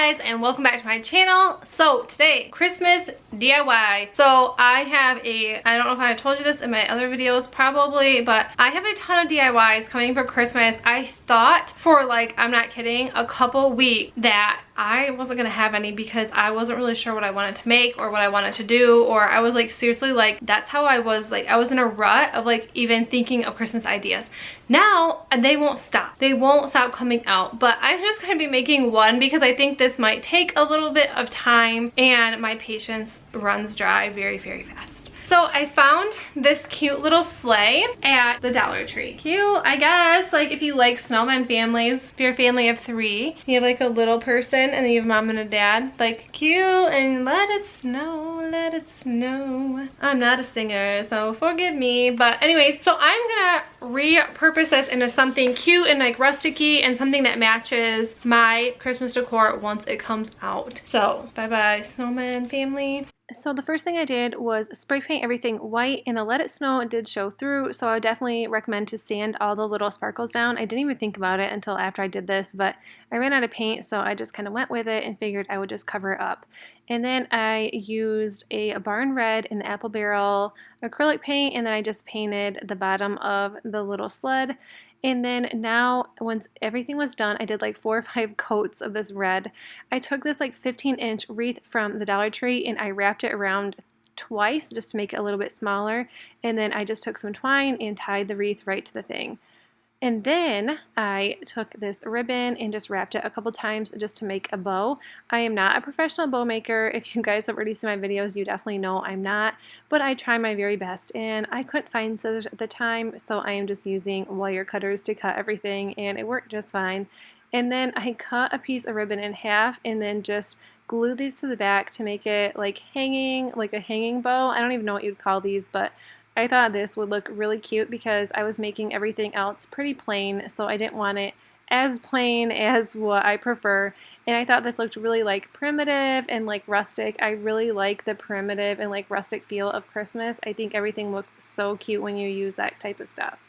guys, and welcome back to my channel. So today, Christmas DIY. So I have I don't know if I told you this in my other videos probably, but I have a ton of DIYs coming for Christmas. I thought for like, I'm not kidding, a couple weeks that I wasn't gonna have any because I wasn't really sure what I wanted to make or what I wanted to do, or I was like seriously like, that's how I was, like I was in a rut of like even thinking of Christmas ideas. Now they won't stop. They won't stop coming out, but I'm just gonna be making one because I think this might take a little bit of time and my patience runs dry very, very fast. So I found this cute little sleigh at the Dollar Tree. Cute, I guess, like if you like snowman families, if you're a family of 3, you have like a little person and then you have a mom and a dad, like cute, and let it snow, let it snow. I'm not a singer, so forgive me, but anyways, so I'm gonna repurpose this into something cute and like rustic-y and something that matches my Christmas decor once it comes out. So bye-bye snowman family. So the first thing I did was spray paint everything white, and the Let It Snow did show through, so I would definitely recommend to sand all the little sparkles down. I didn't even think about it until after I did this, but I ran out of paint, so I just kind of went with it and figured I would just cover it up. And then I used a barn red in the apple barrel acrylic paint, and then I just painted the bottom of the little sled. And then now, once everything was done, I did like 4 or 5 coats of this red. I took this like 15-inch wreath from the Dollar Tree and I wrapped it around twice just to make it a little bit smaller. And then I just took some twine and tied the wreath right to the thing. And then I took this ribbon and just wrapped it a couple times just to make a bow. I am not a professional bow maker. If you guys have already seen my videos, you definitely know I'm not. But I try my very best, and I couldn't find scissors at the time, so I am just using wire cutters to cut everything, and it worked just fine. And then I cut a piece of ribbon in half and then just glued these to the back to make it like hanging, like a hanging bow. I don't even know what you'd call these, but I thought this would look really cute because I was making everything else pretty plain, so I didn't want it as plain as what I prefer. And I thought this looked really like primitive and like rustic. I really like the primitive and like rustic feel of Christmas. I think everything looks so cute when you use that type of stuff.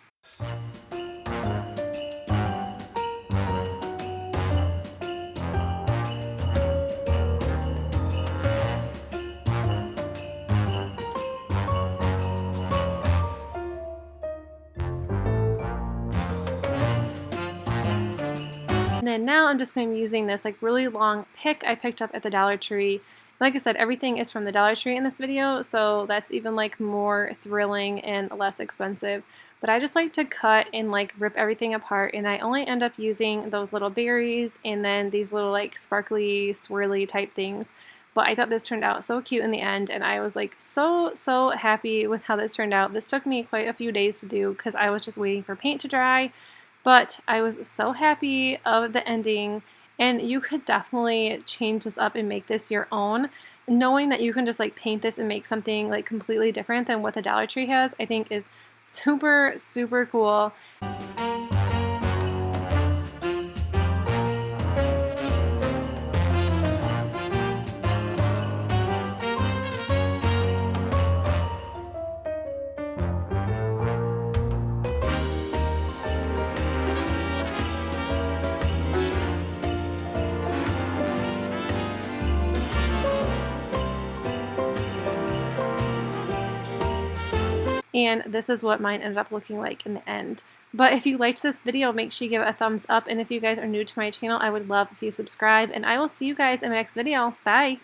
And then now I'm just going to be using this like really long pick I picked up at the Dollar Tree. Like I said, everything is from the Dollar Tree in this video, so that's even like more thrilling and less expensive. But I just like to cut and like rip everything apart, and I only end up using those little berries and then these little like sparkly, swirly type things. But I thought this turned out so cute in the end, and I was like so happy with how this turned out. This took me quite a few days to do because I was just waiting for paint to dry. But I was so happy of the ending, and you could definitely change this up and make this your own. Knowing that you can just like paint this and make something like completely different than what the Dollar Tree has, I think is super cool. And this is what mine ended up looking like in the end. But if you liked this video, make sure you give it a thumbs up. And if you guys are new to my channel, I would love if you subscribe. And I will see you guys in my next video. Bye!